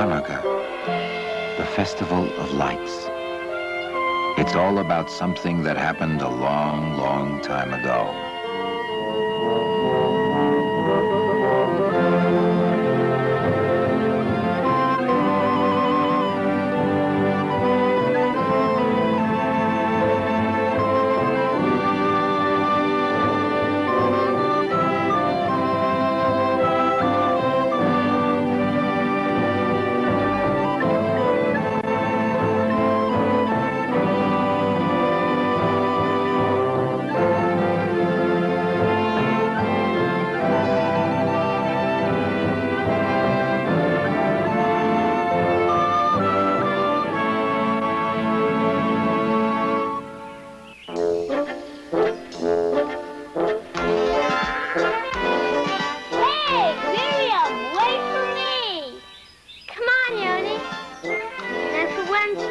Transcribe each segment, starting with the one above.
Hannukah, the festival of lights. It's all about something that happened a long, long time ago.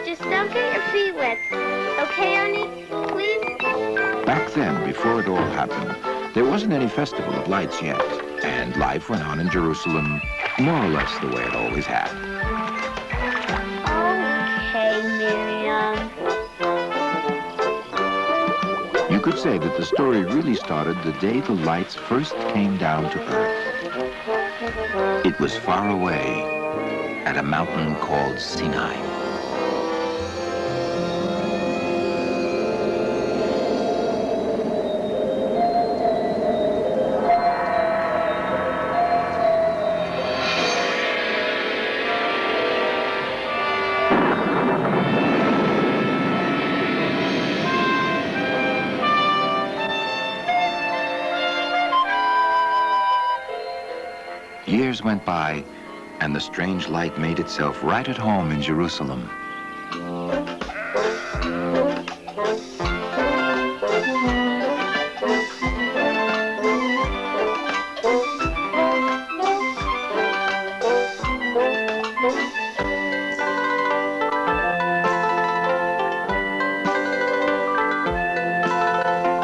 Just don't get your feet wet. Okay, Ernie? Please? Back then, before it all happened, there wasn't any festival of lights yet, and life went on in Jerusalem more or less the way it always had. Okay, Miriam. You could say that the story really started the day the lights first came down to Earth. It was far away at a mountain called Sinai. Years went by, and the strange light made itself right at home in Jerusalem.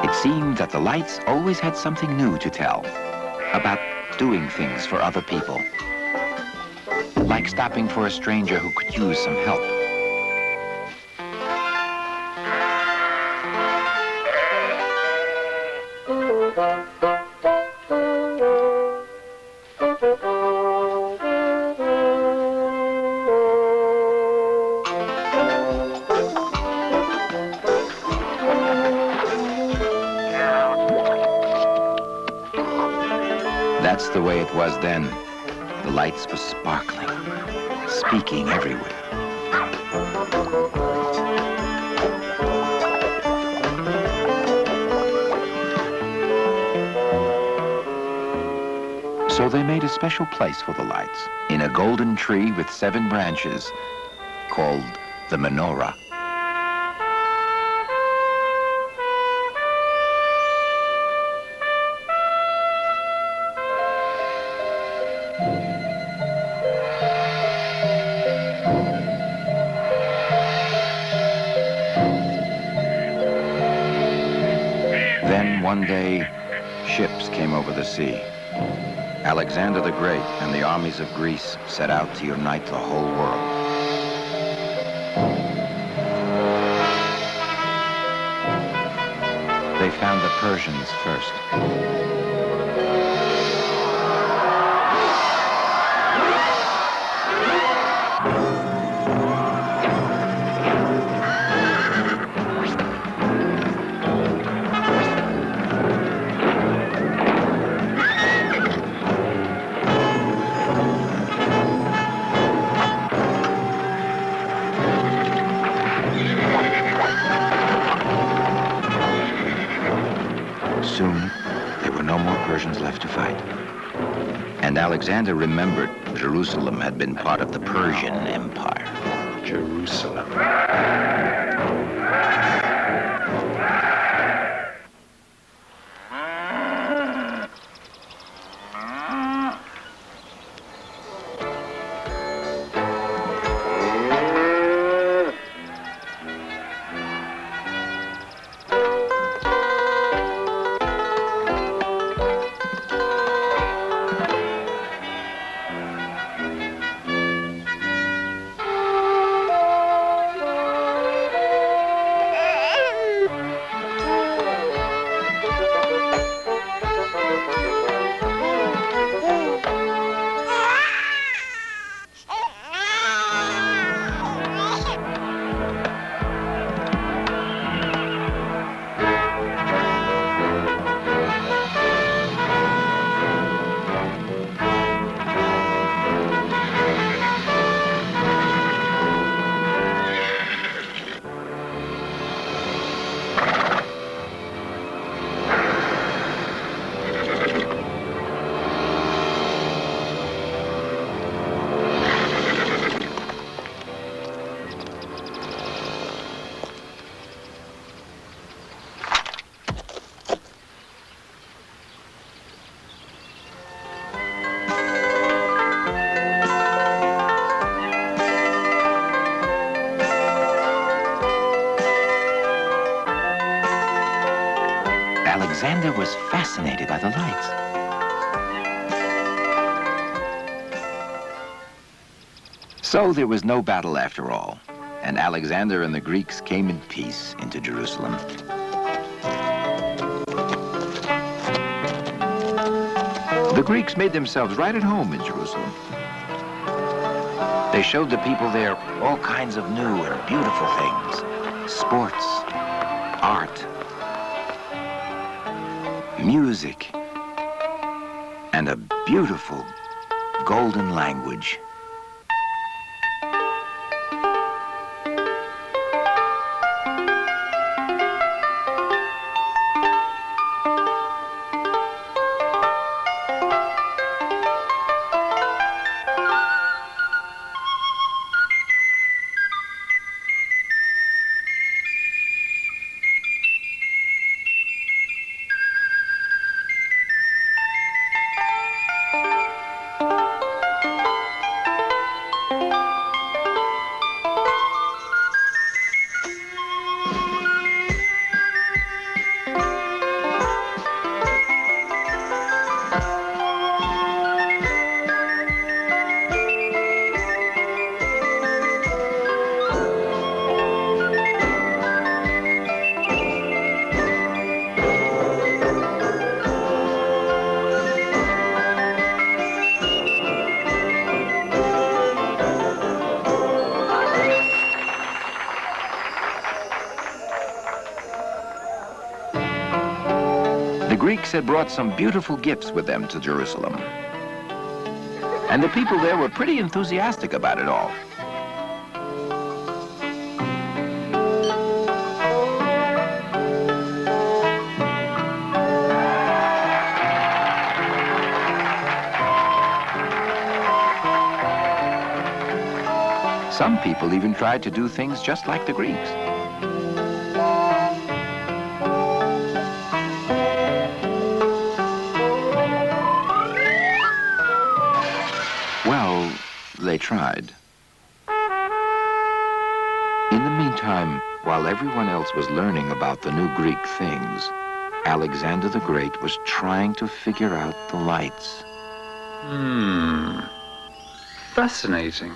It seemed that the lights always had something new to tell about doing things for other people, like stopping for a stranger who could use some help. That's the way it was then. The lights were sparkling, speaking everywhere. So they made a special place for the lights in a golden tree with 7 branches called the menorah. Then one day, ships came over the sea. Alexander the Great and the armies of Greece set out to unite the whole world. They found the Persians first. Soon, there were no more Persians left to fight. And Alexander remembered Jerusalem had been part of the Persian Empire. Jerusalem. Alexander was fascinated by the lights. So there was no battle after all, and Alexander and the Greeks came in peace into Jerusalem. The Greeks made themselves right at home in Jerusalem. They showed the people there all kinds of new and beautiful things. Sports, art, music, and a beautiful golden language. The Greeks had brought some beautiful gifts with them to Jerusalem. And the people there were pretty enthusiastic about it all. Some people even tried to do things just like the Greeks. Well, they tried. In the meantime, while everyone else was learning about the new Greek things, Alexander the Great was trying to figure out the lights. Fascinating.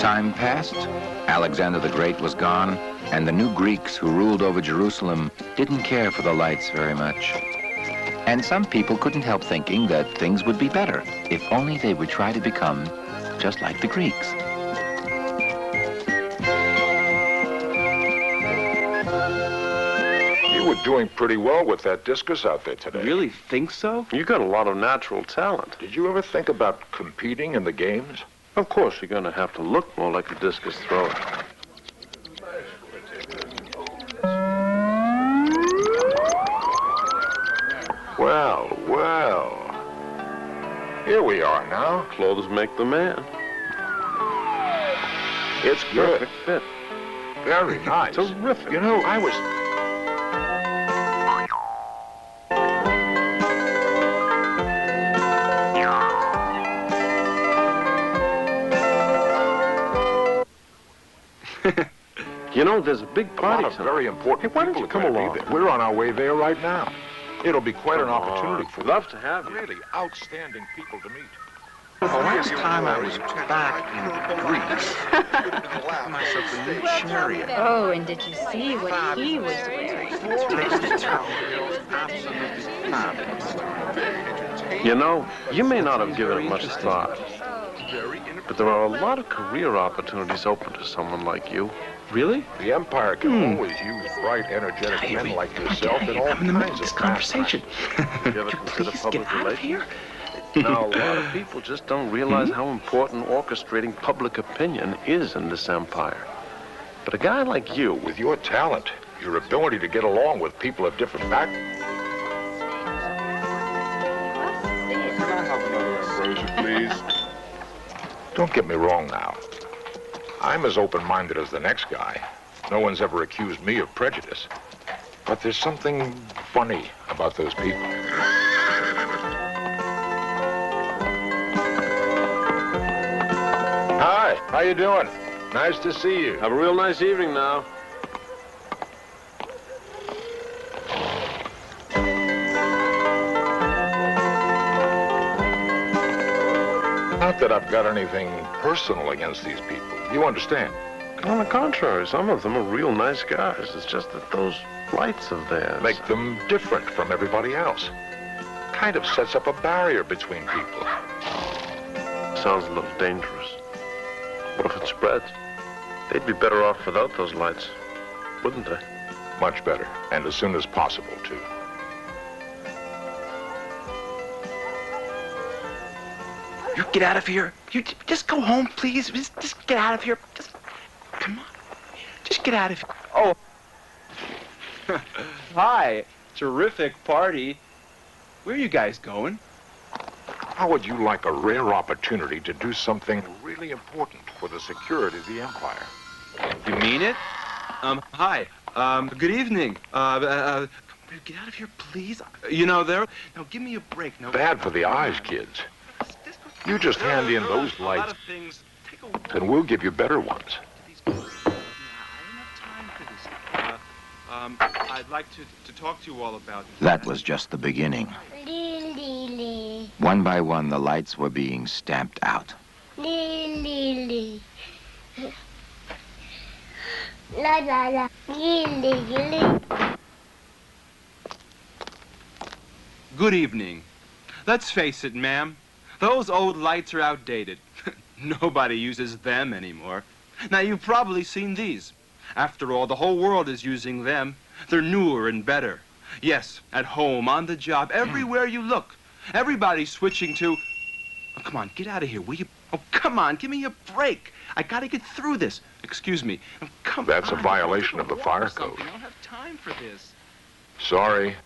Time passed, Alexander the Great was gone, and the new Greeks who ruled over Jerusalem didn't care for the lights very much. And some people couldn't help thinking that things would be better if only they would try to become just like the Greeks. You were doing pretty well with that discus out there today. You really think so? You got a lot of natural talent. Did you ever think about competing in the games? Of course, you're going to have to look more like a discus thrower. Well, well. Here we are now. Clothes make the man. It's good. Perfect fit. Very nice. Terrific. You know, I was... You know, there's a big A party lot of tonight. very important Hey, why don't people you come are gonna be along? there. We're on our way there right now. It'll be quite an opportunity for Love to have you. really outstanding people to meet. The last time I was back in Greece, I got myself a new chariot. Oh, and did you see what he was wearing? Absolutely fabulous. You know, you may not have given it much thought, but there are a lot of career opportunities open to someone like you. Really? The Empire can always use bright, energetic men like yourself in all kinds of conversation. You ever consider public relations? Now, a lot of people just don't realize how important orchestrating public opinion is in this empire. But a guy like you, with your talent, your ability to get along with people of different backgrounds. Can I have another ambrosia, please? Don't get me wrong now. I'm as open-minded as the next guy. No one's ever accused me of prejudice. But there's something funny about those people. Hi, how you doing? Nice to see you. have a real nice evening now. Not that I've got anything personal against these people. You understand? On the contrary, some of them are real nice guys. It's just that those lights of theirs Make them different from everybody else. Kind of sets up a barrier between people. sounds a little dangerous. What if it spreads? They'd be better off without those lights, wouldn't they? Much better, and as soon as possible, too. You get out of here. You just go home, please. Just get out of here. Just come on. Just get out of here. Oh. Hi. Terrific party. Where are you guys going? How would you like a rare opportunity to do something really important for the security of the Empire? You mean it? Hi. Good evening. Get out of here, please. You know, now give me a break. No. Bad for the eyes, kids. You just hand in those lights, and we'll give you better ones. I'd like to talk to you all about That was just the beginning. Lily. One by one, the lights were being stamped out. Lily. La la la. Lily. Good evening. Let's face it, ma'am. Those old lights are outdated. Nobody uses them anymore. Now, you've probably seen these. After all, the whole world is using them. They're newer and better. Yes, at home, on the job, everywhere you look. Everybody's switching to... Oh, come on, get out of here, will you? Oh, come on, give me a break. I gotta get through this. Excuse me. Oh, come That's on. a violation of the Walk fire or something. code. I don't have time for this. Sorry.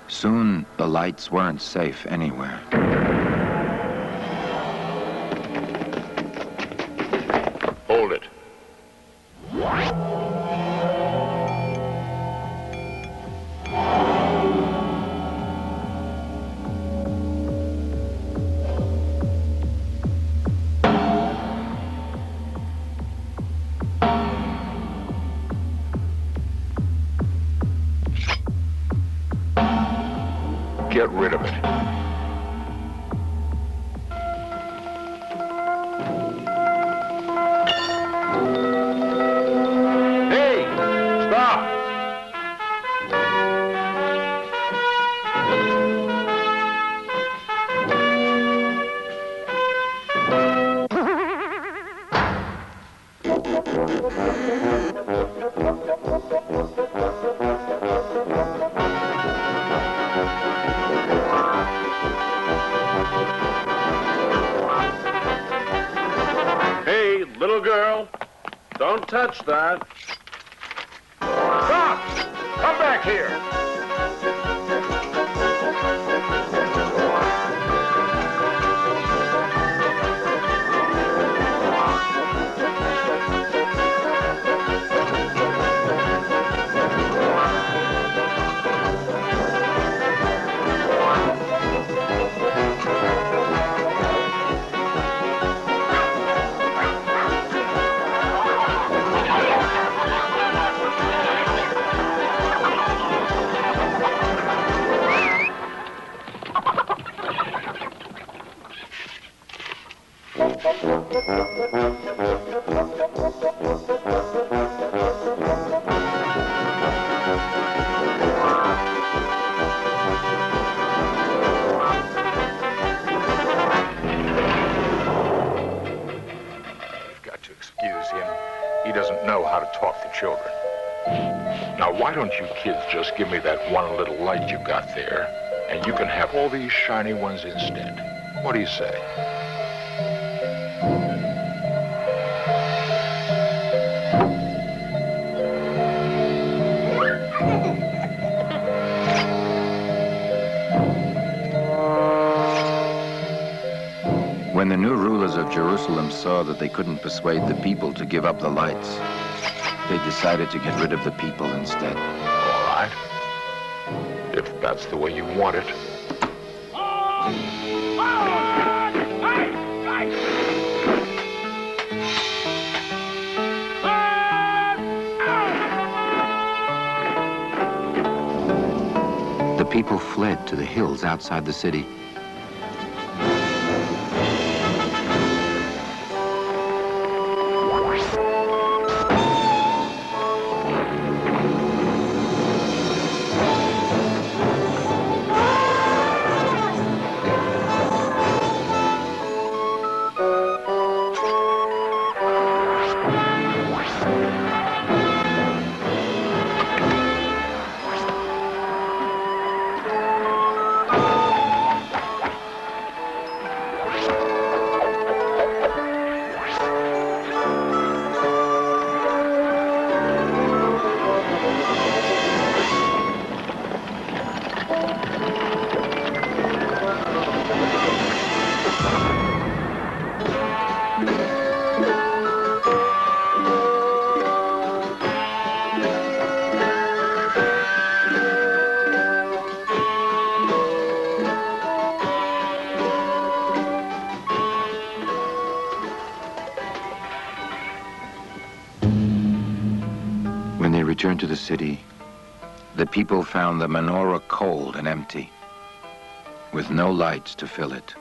Soon, the lights weren't safe anywhere. Hold it. Get rid of it. Hey, stop! Hey, little girl, don't touch that. Stop! Come back here! Excuse him. He doesn't know how to talk to children. Now, why don't you kids just give me that one little light you got there, and you can have all these shiny ones instead. What do you say? When the new rulers of Jerusalem saw that they couldn't persuade the people to give up the lights, they decided to get rid of the people instead. All right. If that's the way you want it. The people fled to the hills outside the city. When they returned to the city, the people found the menorah cold and empty, with no lights to fill it.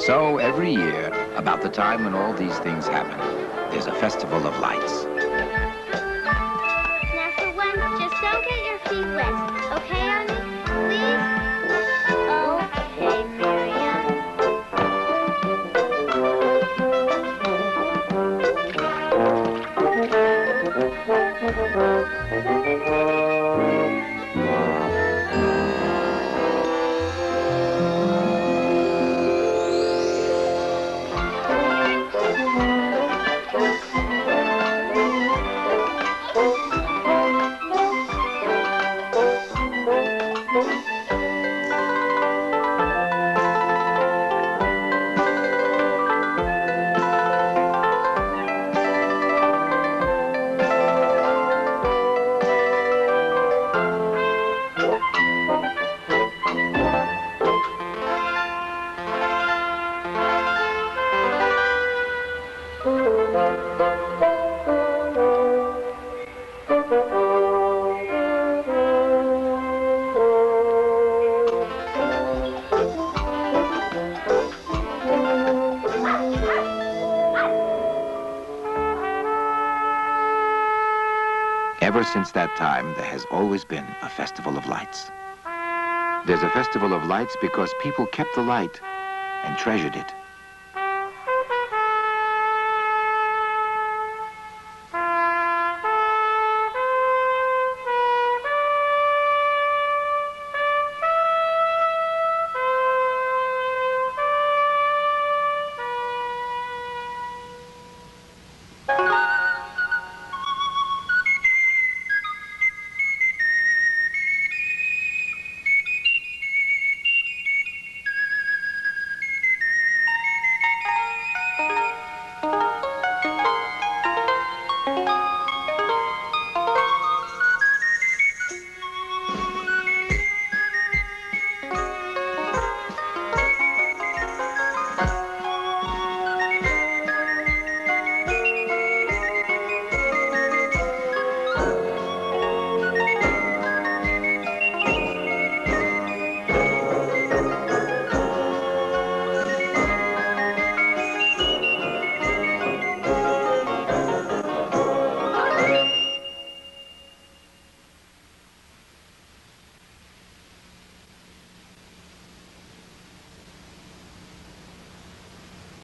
So every year, about the time when all these things happen, there's a festival of lights. Now for once, just don't get your feet wet. Okay, honey? Please? Okay, Miriam. since that time, there has always been a festival of lights. There's a festival of lights because people kept the light and treasured it.